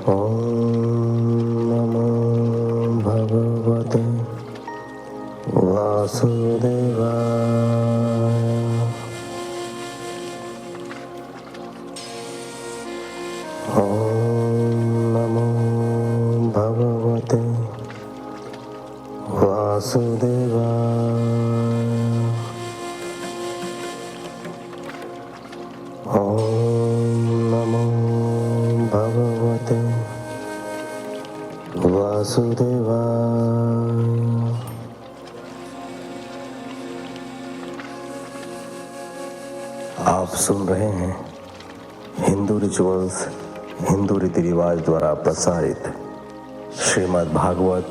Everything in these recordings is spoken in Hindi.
नमो भगवते वासुदेवाय। नमो भगवते वासुदेवाय। नमो भगवते वासुदेवाय। आप सुन रहे हैं हिंदू रिचुअल्स, हिंदू रीति रिवाज द्वारा प्रसारित श्रीमद् भागवत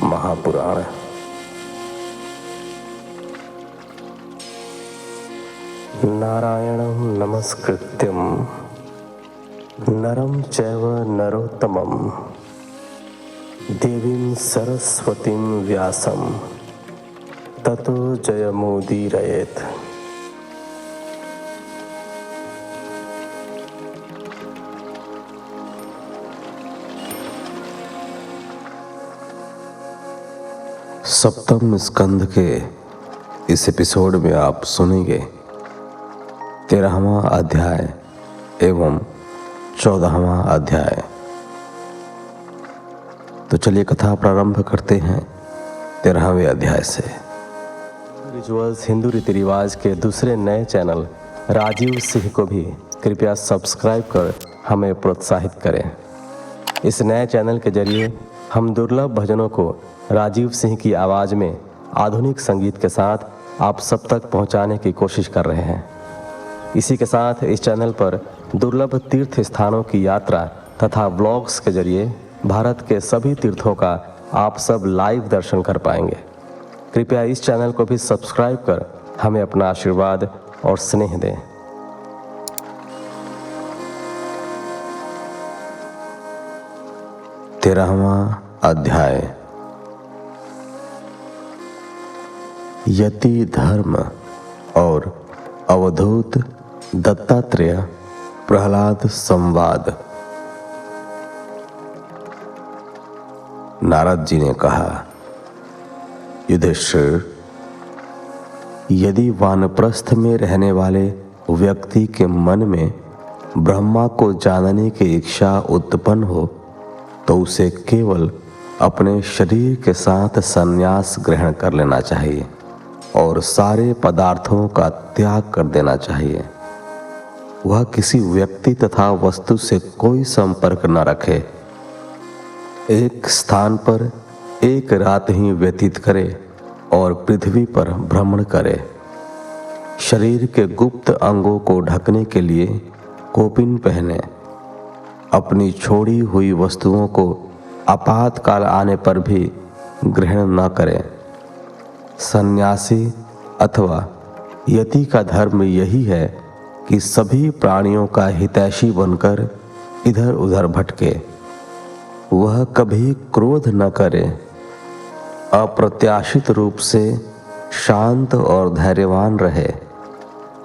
महापुराण। नारायणं नमस्कृत्यं नरं चैव नरोत्तमं देवीं सरस्वतीं व्यासं ततो जयमुदीरयेत्। सप्तम स्कंद के इस एपिसोड में आप सुनेंगे 13वां अध्याय एवं 14वां अध्याय। तो चलिए कथा प्रारंभ करते हैं 13वें अध्याय से। रिचुअल्स हिंदू रीति रिवाज के दूसरे नए चैनल राजीव सिंह को भी कृपया सब्सक्राइब कर हमें प्रोत्साहित करें। इस नए चैनल के जरिए हम दुर्लभ भजनों को राजीव सिंह की आवाज़ में आधुनिक संगीत के साथ आप सब तक पहुंचाने की कोशिश कर रहे हैं। इसी के साथ इस चैनल पर दुर्लभ तीर्थ स्थानों की यात्रा तथा व्लॉग्स के जरिए भारत के सभी तीर्थों का आप सब लाइव दर्शन कर पाएंगे। कृपया इस चैनल को भी सब्सक्राइब कर हमें अपना आशीर्वाद और स्नेह दें। तेरहवां अध्याय। यति धर्म और अवधूत दत्तात्रेय प्रहलाद संवाद। नारद जी ने कहा, युधिष्ठिर, यदि वानप्रस्थ में रहने वाले व्यक्ति के मन में ब्रह्मा को जानने की इच्छा उत्पन्न हो तो उसे केवल अपने शरीर के साथ संन्यास ग्रहण कर लेना चाहिए और सारे पदार्थों का त्याग कर देना चाहिए। वह किसी व्यक्ति तथा वस्तु से कोई संपर्क न रखे। एक स्थान पर एक रात ही व्यतीत करे और पृथ्वी पर भ्रमण करे। शरीर के गुप्त अंगों को ढकने के लिए कोपिन पहने। अपनी छोड़ी हुई वस्तुओं को आपातकाल आने पर भी ग्रहण न करे। सन्यासी अथवा यति का धर्म यही है कि सभी प्राणियों का हितैषी बनकर इधर उधर भटके। वह कभी क्रोध न करे। अप्रत्याशित रूप से शांत और धैर्यवान रहे।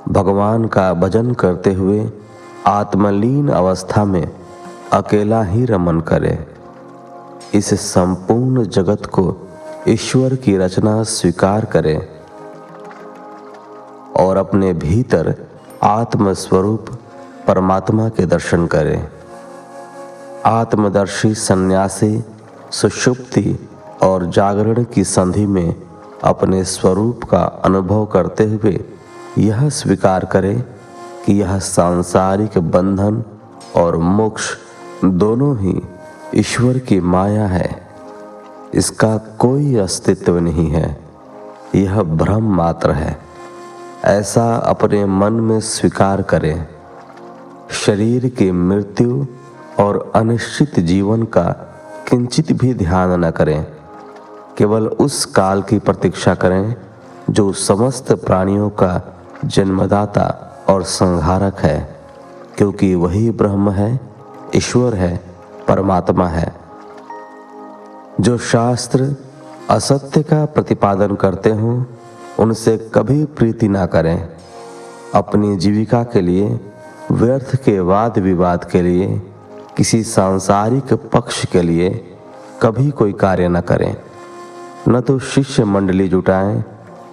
भगवान का भजन करते हुए आत्मलीन अवस्था में अकेला ही रमन करे। इस संपूर्ण जगत को ईश्वर की रचना स्वीकार करे और अपने भीतर आत्मस्वरूप परमात्मा के दर्शन करे। आत्मदर्शी सन्यासी सुषुप्ति और जागरण की संधि में अपने स्वरूप का अनुभव करते हुए यह स्वीकार करे कि यह सांसारिक बंधन और मोक्ष दोनों ही ईश्वर की माया है। इसका कोई अस्तित्व नहीं है, यह भ्रम मात्र है। ऐसा अपने मन में स्वीकार करें। शरीर की मृत्यु और अनिश्चित जीवन का किंचित भी ध्यान न करें। केवल उस काल की प्रतीक्षा करें जो समस्त प्राणियों का जन्मदाता और संहारक है, क्योंकि वही ब्रह्म है, ईश्वर है, परमात्मा है। जो शास्त्र असत्य का प्रतिपादन करते हों उनसे कभी प्रीति ना करें। अपनी जीविका के लिए व्यर्थ के वाद विवाद के लिए किसी सांसारिक पक्ष के लिए कभी कोई कार्य न करें, न तो शिष्य मंडली जुटाएं,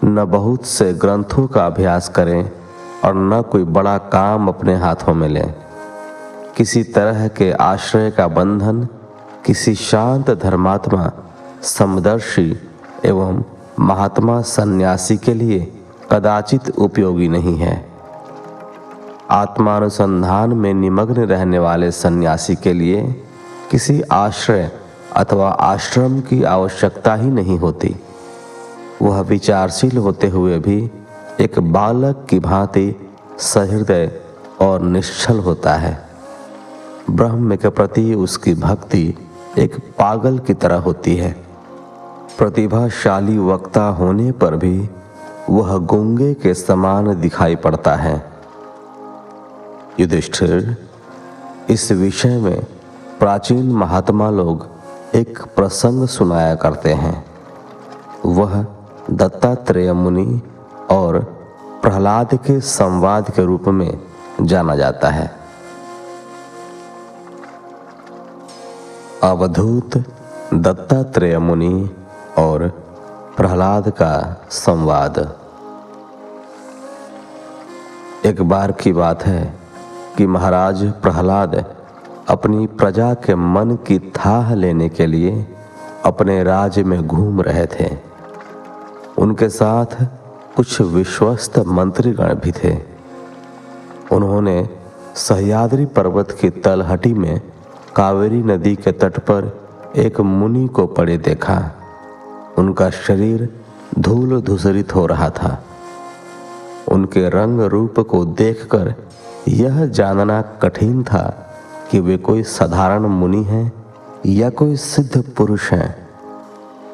न बहुत से ग्रंथों का अभ्यास करें और न कोई बड़ा काम अपने हाथों में लें। किसी तरह के आश्रय का बंधन किसी शांत धर्मात्मा, समदर्शी एवं महात्मा सन्यासी के लिए कदाचित उपयोगी नहीं है। आत्मानुसंधान में निमग्न रहने वाले सन्यासी के लिए किसी आश्रय अथवा आश्रम की आवश्यकता ही नहीं होती। वह विचारशील होते हुए भी एक बालक की भांति सहृदय और निश्चल होता है। ब्रह्म के प्रति उसकी भक्ति एक पागल की तरह होती है। प्रतिभाशाली वक्ता होने पर भी वह गूंगे के समान दिखाई पड़ता है। युधिष्ठिर, इस विषय में प्राचीन महात्मा लोग एक प्रसंग सुनाया करते हैं। वह दत्तात्रेय मुनि और प्रहलाद के संवाद के रूप में जाना जाता है। अवधूत दत्तात्रेय मुनि और प्रहलाद का संवाद। एक बार की बात है कि महाराज प्रहलाद अपनी प्रजा के मन की थाह लेने के लिए अपने राज्य में घूम रहे थे। उनके साथ कुछ विश्वस्त मंत्रीगण भी थे। उन्होंने सह्याद्री पर्वत की तलहटी में कावेरी नदी के तट पर एक मुनि को पड़े देखा। उनका शरीर धूल धूसरित हो रहा था। उनके रंग रूप को देखकर यह जानना कठिन था कि वे कोई साधारण मुनि हैं या कोई सिद्ध पुरुष हैं।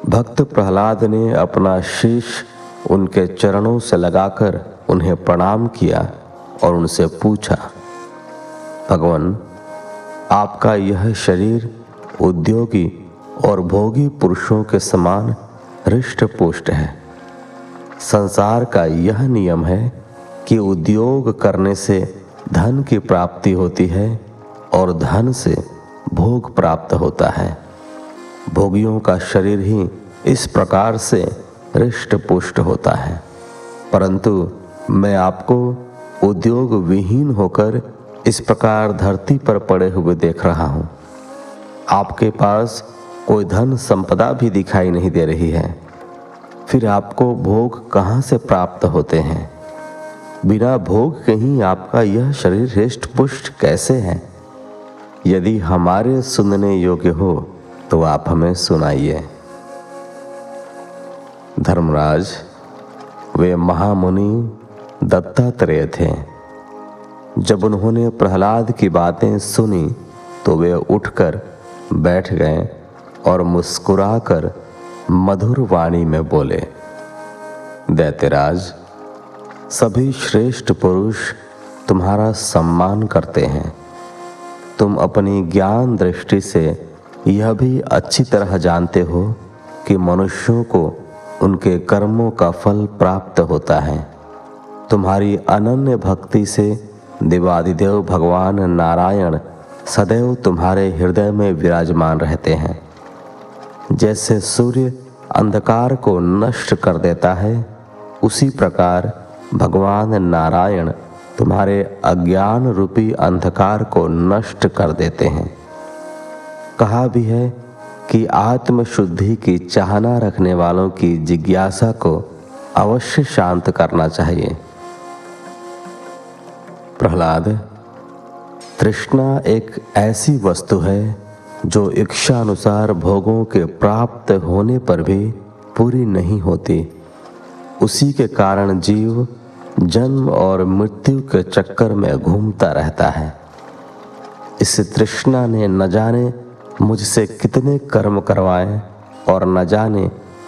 भक्त प्रहलाद ने अपना शीश उनके चरणों से लगाकर उन्हें प्रणाम किया और उनसे पूछा, भगवान, आपका यह शरीर उद्योगी और भोगी पुरुषों के समान हृष्ट पुष्ट है। संसार का यह नियम है कि उद्योग करने से धन की प्राप्ति होती है और धन से भोग प्राप्त होता है। भोगियों का शरीर ही इस प्रकार से हृष्ट पुष्ट होता है, परंतु मैं आपको उद्योग विहीन होकर इस प्रकार धरती पर पड़े हुए देख रहा हूँ। आपके पास कोई धन संपदा भी दिखाई नहीं दे रही है, फिर आपको भोग कहाँ से प्राप्त होते हैं? बिना भोग के ही आपका यह शरीर हृष्ट पुष्ट कैसे है? यदि हमारे सुनने योग्य हो तो आप हमें सुनाइए। धर्मराज, वे महामुनि दत्तात्रेय थे। जब उन्होंने प्रहलाद की बातें सुनी तो वे उठकर बैठ गए और मुस्कुराकर मधुर वाणी में बोले, दैत्यराज, सभी श्रेष्ठ पुरुष तुम्हारा सम्मान करते हैं। तुम अपनी ज्ञान दृष्टि से यह भी अच्छी तरह जानते हो कि मनुष्यों को उनके कर्मों का फल प्राप्त होता है। तुम्हारी अनन्य भक्ति से देवादिदेव भगवान नारायण सदैव तुम्हारे हृदय में विराजमान रहते हैं। जैसे सूर्य अंधकार को नष्ट कर देता है, उसी प्रकार भगवान नारायण तुम्हारे अज्ञान रूपी अंधकार को नष्ट कर देते हैं। कहा भी है कि आत्मशुद्धि की चाहना रखने वालों की जिज्ञासा को अवश्य शांत करना चाहिए। प्रहलाद, तृष्णा एक ऐसी वस्तु है जो इच्छानुसार भोगों के प्राप्त होने पर भी पूरी नहीं होती। उसी के कारण जीव जन्म और मृत्यु के चक्कर में घूमता रहता है। इस तृष्णा ने न जाने मुझसे कितने कर्म करवाए और न जाने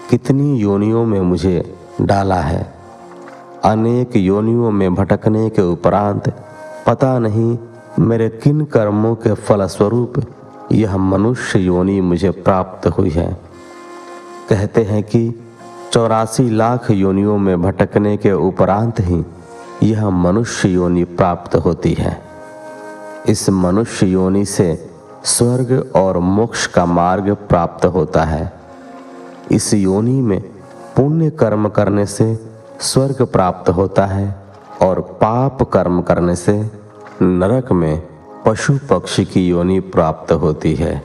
कितनी योनियों में मुझे डाला है। अनेक योनियों में भटकने के उपरांत पता नहीं मेरे किन कर्मों के फलस्वरूप यह मनुष्य योनि मुझे प्राप्त हुई है। कहते हैं कि 84 लाख योनियों में भटकने के उपरांत ही यह मनुष्य योनि प्राप्त होती है। इस मनुष्य योनि से स्वर्ग और मोक्ष का मार्ग प्राप्त होता है। इस योनि में पुण्य कर्म करने से स्वर्ग प्राप्त होता है और पाप कर्म करने से नरक में पशु पक्षी की योनि प्राप्त होती है।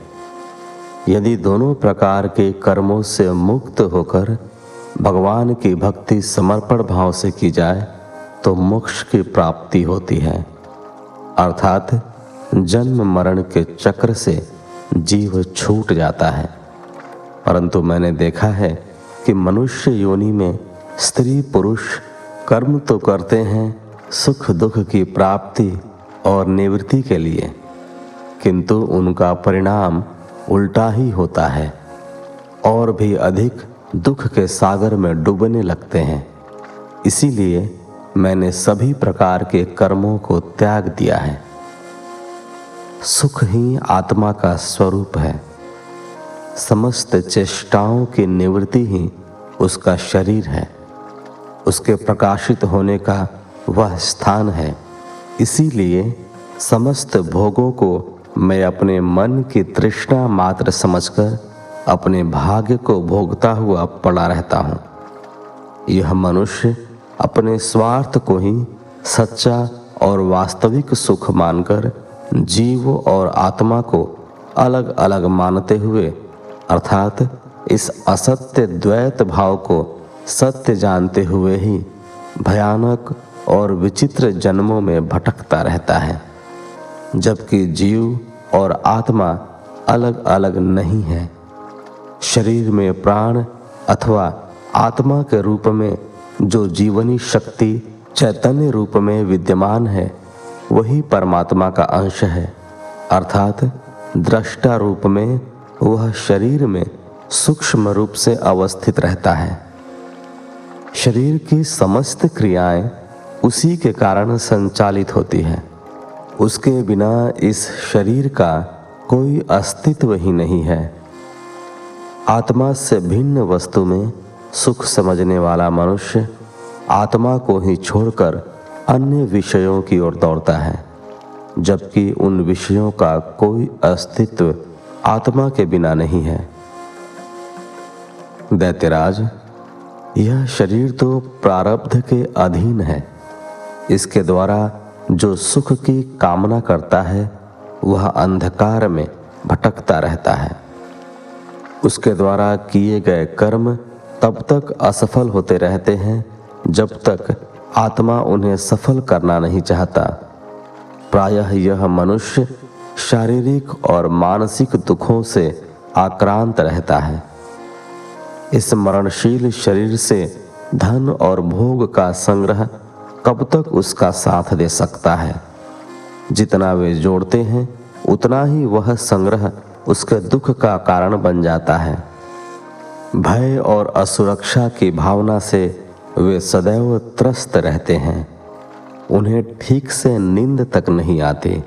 यदि दोनों प्रकार के कर्मों से मुक्त होकर भगवान की भक्ति समर्पण भाव से की जाए तो मोक्ष की प्राप्ति होती है, अर्थात जन्म मरण के चक्र से जीव छूट जाता है। परंतु मैंने देखा है कि मनुष्य योनि में स्त्री पुरुष कर्म तो करते हैं सुख दुख की प्राप्ति और निवृत्ति के लिए, किंतु उनका परिणाम उल्टा ही होता है और भी अधिक दुख के सागर में डूबने लगते हैं। इसीलिए मैंने सभी प्रकार के कर्मों को त्याग दिया है। सुख ही आत्मा का स्वरूप है। समस्त चेष्टाओं की निवृत्ति ही उसका शरीर है, उसके प्रकाशित होने का वह स्थान है। इसीलिए समस्त भोगों को मैं अपने मन की तृष्णा मात्र समझकर अपने भाग्य को भोगता हुआ पड़ा रहता हूँ। यह मनुष्य अपने स्वार्थ को ही सच्चा और वास्तविक सुख मानकर जीव और आत्मा को अलग अलग मानते हुए, अर्थात इस असत्य द्वैत भाव को सत्य जानते हुए ही भयानक और विचित्र जन्मों में भटकता रहता है, जबकि जीव और आत्मा अलग अलग नहीं है। शरीर में प्राण अथवा आत्मा के रूप में जो जीवनी शक्ति चैतन्य रूप में विद्यमान है वही परमात्मा का अंश है, अर्थात दृष्टा रूप में वह शरीर में सूक्ष्म रूप से अवस्थित रहता है। शरीर की समस्त क्रियाएं उसी के कारण संचालित होती है। उसके बिना इस शरीर का कोई अस्तित्व ही नहीं है। आत्मा से भिन्न वस्तु में सुख समझने वाला मनुष्य आत्मा को ही छोड़कर अन्य विषयों की ओर दौड़ता है, जबकि उन विषयों का कोई अस्तित्व आत्मा के बिना नहीं है। दैत्यराज, यह शरीर तो प्रारब्ध के अधीन है। इसके द्वारा जो सुख की कामना करता है वह अंधकार में भटकता रहता है। उसके द्वारा किए गए कर्म तब तक असफल होते रहते हैं जब तक आत्मा उन्हें सफल करना नहीं चाहता। प्रायः यह मनुष्य शारीरिक और मानसिक दुखों से आक्रांत रहता है। इस मरणशील शरीर से धन और भोग का संग्रह कब तक उसका साथ दे सकता है? जितना वे जोड़ते हैं उतना ही वह संग्रह उसके दुख का कारण बन जाता है। भय और असुरक्षा की भावना से वे सदैव त्रस्त रहते हैं। उन्हें ठीक से नींद तक नहीं आती।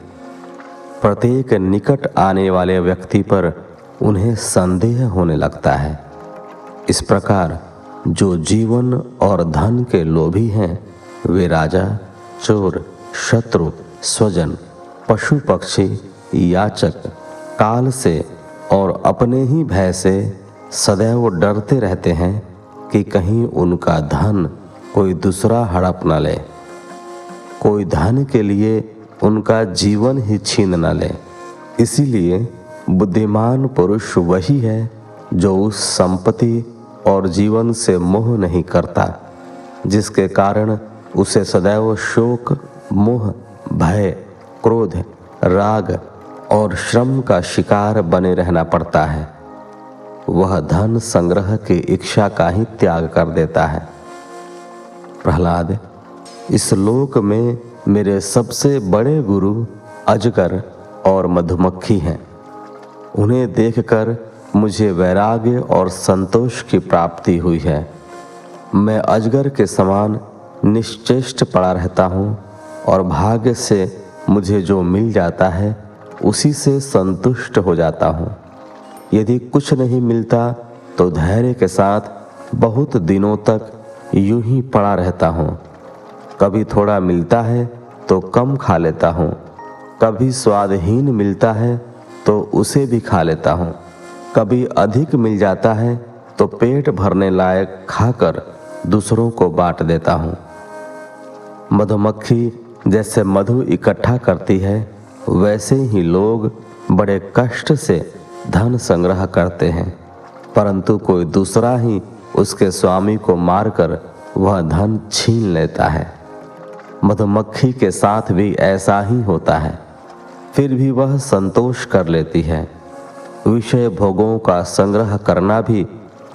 प्रत्येक निकट आने वाले व्यक्ति पर उन्हें संदेह होने लगता है। इस प्रकार जो जीवन और धन के लोभी हैं वे राजा, चोर, शत्रु, स्वजन, पशु पक्षी, याचक, काल से और अपने ही भय से सदैव डरते रहते हैं कि कहीं उनका धन कोई दूसरा हड़प न ले, कोई धन के लिए उनका जीवन ही छीन न ले। इसीलिए बुद्धिमान पुरुष वही है जो उस संपत्ति और जीवन से मोह नहीं करता, जिसके कारण उसे सदैव शोक, मोह, भय, क्रोध, राग और श्रम का शिकार बने रहना पड़ता है। वह धन संग्रह की इच्छा का ही त्याग कर देता है। प्रहलाद, इस लोक में मेरे सबसे बड़े गुरु अजगर और मधुमक्खी हैं। उन्हें देखकर मुझे वैराग्य और संतोष की प्राप्ति हुई है। मैं अजगर के समान निश्चेष्ट पड़ा रहता हूँ और भाग्य से मुझे जो मिल जाता है उसी से संतुष्ट हो जाता हूँ। यदि कुछ नहीं मिलता तो धैर्य के साथ बहुत दिनों तक यूं ही पड़ा रहता हूँ। कभी थोड़ा मिलता है तो कम खा लेता हूँ, कभी स्वादहीन मिलता है तो उसे भी खा लेता हूँ। कभी अधिक मिल जाता है तो पेट भरने लायक खाकर दूसरों को बांट देता हूँ। मधुमक्खी जैसे मधु इकट्ठा करती है, वैसे ही लोग बड़े कष्ट से धन संग्रह करते हैं, परंतु कोई दूसरा ही उसके स्वामी को मारकर वह धन छीन लेता है। मधुमक्खी के साथ भी ऐसा ही होता है, फिर भी वह संतोष कर लेती है। विषय भोगों का संग्रह करना भी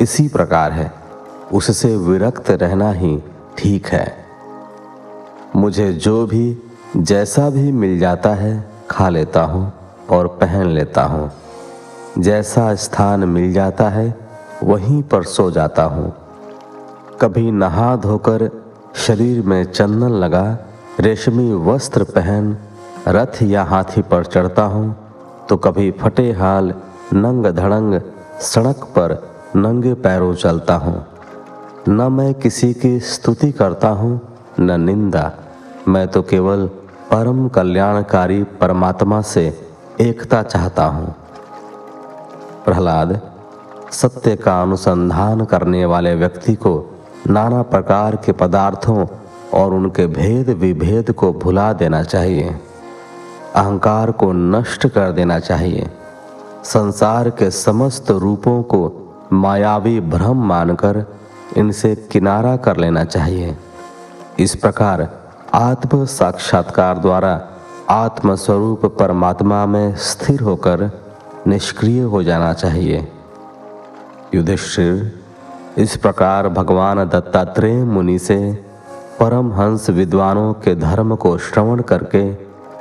इसी प्रकार है, उससे विरक्त रहना ही ठीक है। मुझे जो भी जैसा भी मिल जाता है खा लेता हूँ और पहन लेता हूँ। जैसा स्थान मिल जाता है वहीं पर सो जाता हूँ। कभी नहा धोकर शरीर में चंदन लगा रेशमी वस्त्र पहन रथ या हाथी पर चढ़ता हूँ, तो कभी फटे हाल नंग धड़ंग सड़क पर नंगे पैरों चलता हूँ। न मैं किसी की स्तुति करता हूँ न निंदा, मैं तो केवल परम कल्याणकारी परमात्मा से एकता चाहता हूँ। प्रहलाद, सत्य का अनुसंधान करने वाले व्यक्ति को नाना प्रकार के पदार्थों और उनके भेद विभेद को भुला देना चाहिए। अहंकार को नष्ट कर देना चाहिए। संसार के समस्त रूपों को मायावी भ्रम मानकर इनसे किनारा कर लेना चाहिए। इस प्रकार आत्म साक्षात्कार द्वारा आत्मस्वरूप परमात्मा में स्थिर होकर निष्क्रिय हो जाना चाहिए। युधिष्ठिर, इस प्रकार भगवान दत्तात्रेय मुनि से परमहंस विद्वानों के धर्म को श्रवण करके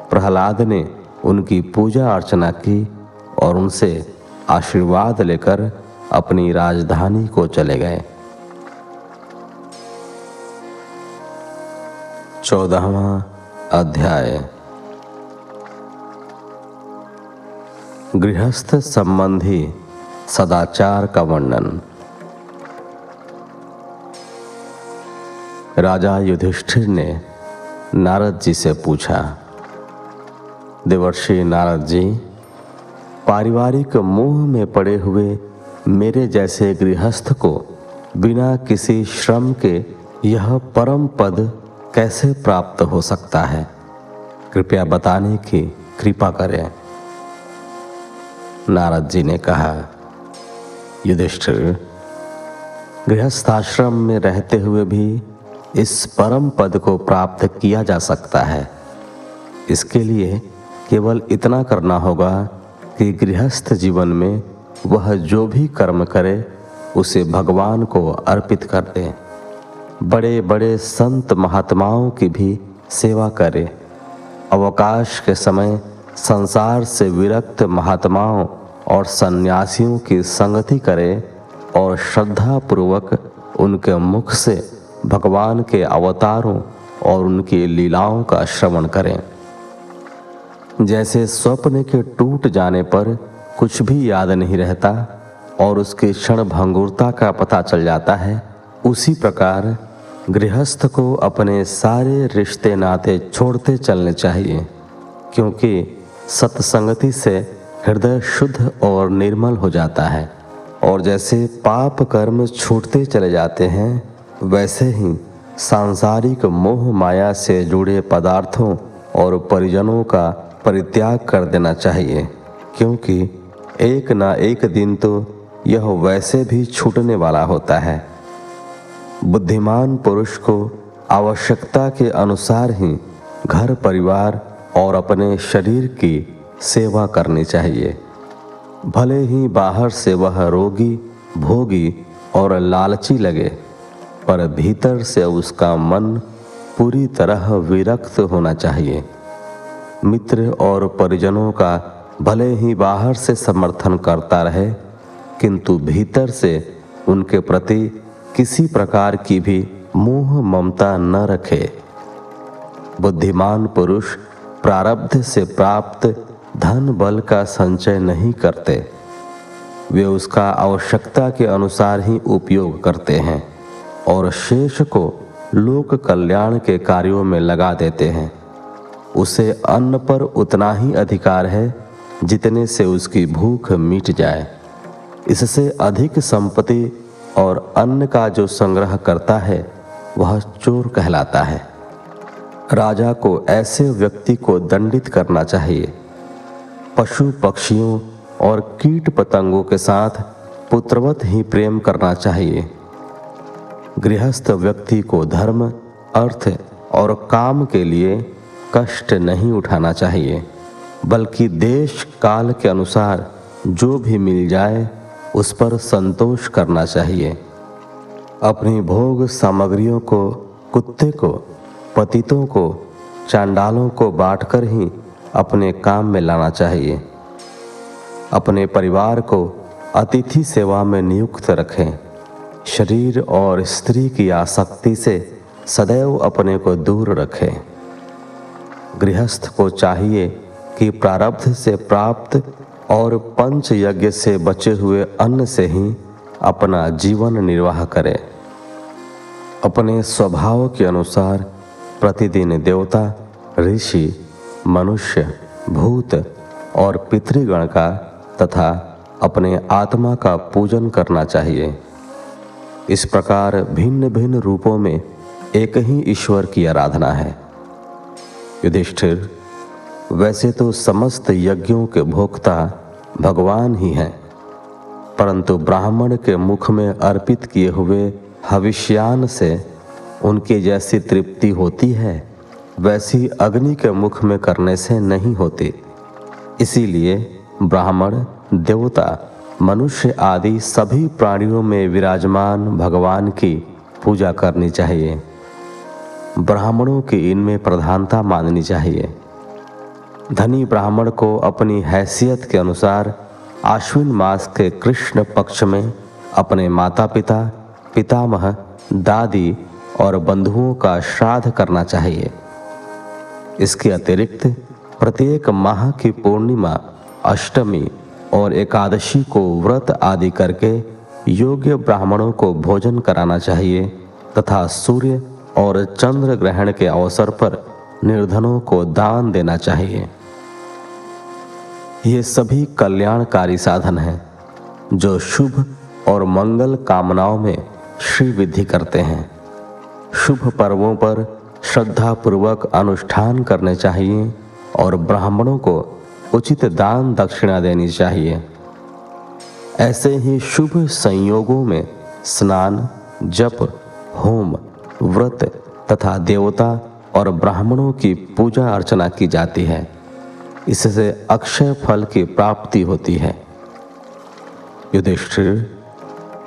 प्रहलाद ने उनकी पूजा अर्चना की और उनसे आशीर्वाद लेकर अपनी राजधानी को चले गए। 14वां अध्याय। गृहस्थ संबंधी सदाचार का वर्णन। राजा युधिष्ठिर ने नारद जी से पूछा, देवर्षि नारद जी, पारिवारिक मोह में पड़े हुए मेरे जैसे गृहस्थ को बिना किसी श्रम के यह परम पद कैसे प्राप्त हो सकता है? कृपया बताने की कृपा करें। नारद जी ने कहा, युधिष्ठिर, गृहस्थाश्रम में रहते हुए भी इस परम पद को प्राप्त किया जा सकता है। इसके लिए केवल इतना करना होगा कि गृहस्थ जीवन में वह जो भी कर्म करे उसे भगवान को अर्पित कर दे। बड़े बड़े संत महात्माओं की भी सेवा करे। अवकाश के समय संसार से विरक्त महात्माओं और सन्यासियों की संगति करे और श्रद्धा पूर्वक उनके मुख से भगवान के अवतारों और उनकी लीलाओं का श्रवण करें। जैसे स्वप्न के टूट जाने पर कुछ भी याद नहीं रहता और उसकी क्षण भंगुरता का पता चल जाता है, उसी प्रकार गृहस्थ को अपने सारे रिश्ते नाते छोड़ते चलने चाहिए, क्योंकि सत्संगति से हृदय शुद्ध और निर्मल हो जाता है। और जैसे पाप कर्म छूटते चले जाते हैं, वैसे ही सांसारिक मोह माया से जुड़े पदार्थों और परिजनों का परित्याग कर देना चाहिए, क्योंकि एक ना एक दिन तो यह वैसे भी छूटने वाला होता है। बुद्धिमान पुरुष को आवश्यकता के अनुसार ही घर परिवार और अपने शरीर की सेवा करनी चाहिए। भले ही बाहर से वह रोगी, भोगी और लालची लगे, पर भीतर से उसका मन पूरी तरह विरक्त होना चाहिए। मित्र और परिजनों का भले ही बाहर से समर्थन करता रहे, किंतु भीतर से उनके प्रति किसी प्रकार की भी मोह ममता न रखे। बुद्धिमान पुरुष प्रारब्ध से प्राप्त धन बल का संचय नहीं करते, वे उसका आवश्यकता के अनुसार ही उपयोग करते हैं और शेष को लोक कल्याण के कार्यों में लगा देते हैं। उसे अन्न पर उतना ही अधिकार है जितने से उसकी भूख मिट जाए। इससे अधिक संपत्ति और अन्न का जो संग्रह करता है वह चोर कहलाता है। राजा को ऐसे व्यक्ति को दंडित करना चाहिए। पशु पक्षियों और कीट पतंगों के साथ पुत्रवत ही प्रेम करना चाहिए। गृहस्थ व्यक्ति को धर्म, अर्थ और काम के लिए कष्ट नहीं उठाना चाहिए, बल्कि देश काल के अनुसार जो भी मिल जाए उस पर संतोष करना चाहिए। अपनी भोग सामग्रियों को कुत्ते को, पतितों को, चांडालों को बांटकर ही अपने काम में लाना चाहिए। अपने परिवार को अतिथि सेवा में नियुक्त रखें। शरीर और स्त्री की आसक्ति से सदैव अपने को दूर रखें। गृहस्थ को चाहिए कि प्रारब्ध से प्राप्त और पंच यज्ञ से बचे हुए अन्न से ही अपना जीवन निर्वाह करे। अपने स्वभाव के अनुसार प्रतिदिन देवता, ऋषि, मनुष्य, भूत और पितृगण का तथा अपने आत्मा का पूजन करना चाहिए। इस प्रकार भिन्न भिन्न रूपों में एक ही ईश्वर की आराधना है। युधिष्ठिर, वैसे तो समस्त यज्ञों के भोक्ता भगवान ही हैं, परंतु ब्राह्मण के मुख में अर्पित किए हुए हविष्यान से उनकी जैसी तृप्ति होती है वैसी अग्नि के मुख में करने से नहीं होती। इसीलिए ब्राह्मण, देवता, मनुष्य आदि सभी प्राणियों में विराजमान भगवान की पूजा करनी चाहिए। ब्राह्मणों की इनमें प्रधानता माननी चाहिए। धनी ब्राह्मण को अपनी हैसियत के अनुसार आश्विन मास के कृष्ण पक्ष में अपने माता पिता, पितामह, दादी और बंधुओं का श्राद्ध करना चाहिए। इसके अतिरिक्त प्रत्येक माह की पूर्णिमा, अष्टमी और एकादशी को व्रत आदि करके योग्य ब्राह्मणों को भोजन कराना चाहिए तथा सूर्य और चंद्र ग्रहण के अवसर पर निर्धनों को दान देना चाहिए। ये सभी कल्याणकारी साधन हैं जो शुभ और मंगल कामनाओं में श्री विधि करते हैं। शुभ पर्वों पर श्रद्धा पूर्वक अनुष्ठान करने चाहिए और ब्राह्मणों को उचित दान दक्षिणा देनी चाहिए। ऐसे ही शुभ संयोगों में स्नान, जप, होम, व्रत तथा देवता और ब्राह्मणों की पूजा अर्चना की जाती है। इससे अक्षय फल की प्राप्ति होती है। युधिष्ठिर,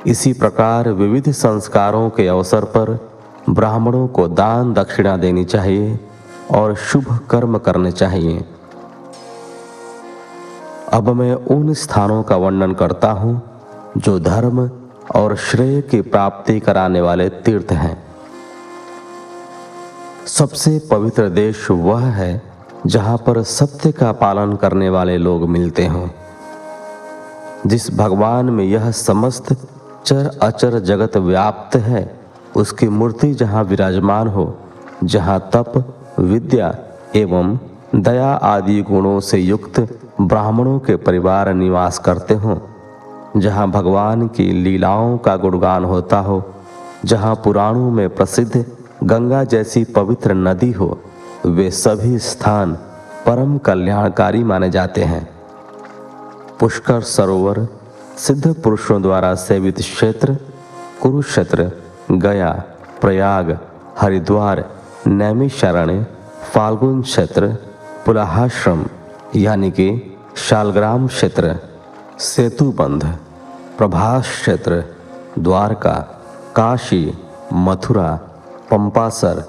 इसी प्रकार विविध संस्कारों के अवसर पर ब्राह्मणों को दान दक्षिणा देनी चाहिए और शुभ कर्म करने चाहिए। अब मैं उन स्थानों का वर्णन करता हूँ जो धर्म और श्रेय की प्राप्ति कराने वाले तीर्थ हैं। सबसे पवित्र देश वह है जहाँ पर सत्य का पालन करने वाले लोग मिलते हों। जिस भगवान में यह समस्त चर अचर जगत व्याप्त है, उसकी मूर्ति जहाँ विराजमान हो, जहाँ तप, विद्या एवं दया आदि गुणों से युक्त ब्राह्मणों के परिवार निवास करते हों, जहाँ भगवान की लीलाओं का गुणगान होता हो, जहाँ पुराणों में प्रसिद्ध गंगा जैसी पवित्र नदी हो, वे सभी स्थान परम कल्याणकारी माने जाते हैं। पुष्कर सरोवर, सिद्ध पुरुषों द्वारा सेवित क्षेत्र, कुरुक्षेत्र, गया, प्रयाग, हरिद्वार, नैमिषारण्य, फाल्गुन क्षेत्र, पुलाहाश्रम यानी कि शालग्राम क्षेत्र, सेतुबंध, प्रभास क्षेत्र, द्वारका, काशी, मथुरा, पंपासर,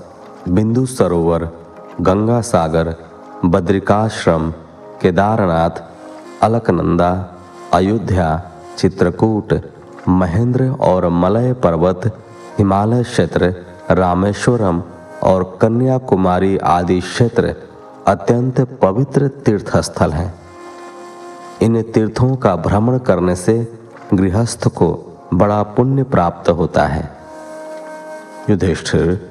बिंदु सरोवर, गंगा सागर, बद्रिकाश्रम, केदारनाथ, अलकनंदा, अयोध्या, चित्रकूट, महेंद्र और मलय पर्वत, हिमालय क्षेत्र, रामेश्वरम और कन्याकुमारी आदि क्षेत्र अत्यंत पवित्र तीर्थ स्थल हैं। इन तीर्थों का भ्रमण करने से गृहस्थ को बड़ा पुण्य प्राप्त होता है। युधिष्ठिर,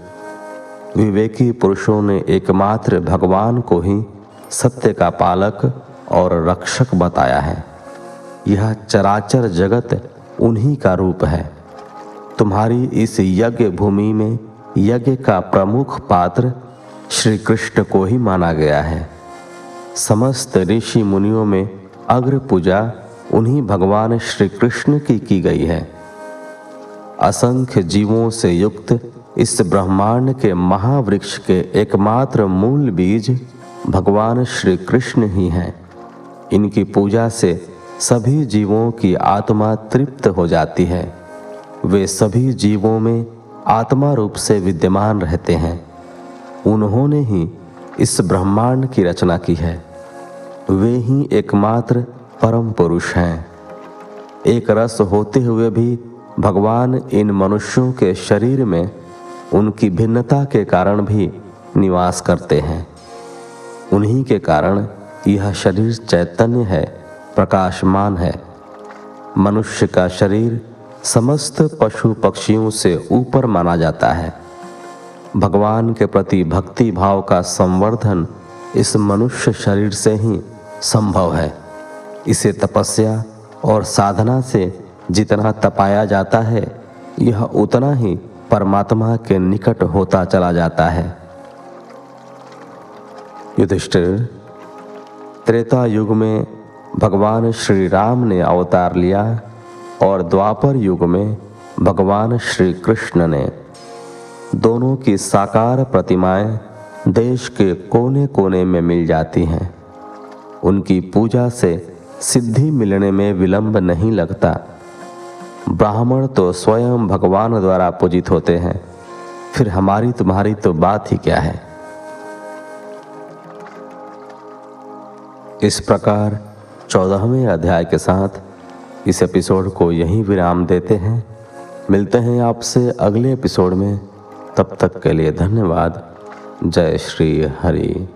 विवेकी पुरुषों ने एकमात्र भगवान को ही सत्य का पालक और रक्षक बताया है। यह चराचर जगत उन्हीं का रूप है। तुम्हारी इस यज्ञ भूमि में यज्ञ का प्रमुख पात्र श्री कृष्ण को ही माना गया है। समस्त ऋषि मुनियों में अग्र पूजा उन्हीं भगवान श्री कृष्ण की गई है। असंख्य जीवों से युक्त इस ब्रह्मांड के महावृक्ष के एकमात्र मूल बीज भगवान श्री कृष्ण ही हैं। इनकी पूजा से सभी जीवों की आत्मा तृप्त हो जाती है। वे सभी जीवों में आत्मा रूप से विद्यमान रहते हैं। उन्होंने ही इस ब्रह्मांड की रचना की है। वे ही एकमात्र परम पुरुष हैं। एक रस होते हुए भी भगवान इन मनुष्यों के शरीर में उनकी भिन्नता के कारण भी निवास करते हैं। उन्हीं के कारण यह शरीर चैतन्य है, प्रकाशमान है। मनुष्य का शरीर समस्त पशु पक्षियों से ऊपर माना जाता है। भगवान के प्रति भक्ति भाव का संवर्धन इस मनुष्य शरीर से ही संभव है। इसे तपस्या और साधना से जितना तपाया जाता है, यह उतना ही परमात्मा के निकट होता चला जाता है। युधिष्ठिर, त्रेता युग में भगवान श्री राम ने अवतार लिया और द्वापर युग में भगवान श्री कृष्ण ने। दोनों की साकार प्रतिमाएं देश के कोने कोने में मिल जाती हैं। उनकी पूजा से सिद्धि मिलने में विलंब नहीं लगता। ब्राह्मण तो स्वयं भगवान द्वारा पूजित होते हैं, फिर हमारी तुम्हारी तो बात ही क्या है। इस प्रकार 14वें अध्याय के साथ इस एपिसोड को यहीं विराम देते हैं। मिलते हैं आपसे अगले एपिसोड में। तब तक के लिए धन्यवाद। जय श्री हरि।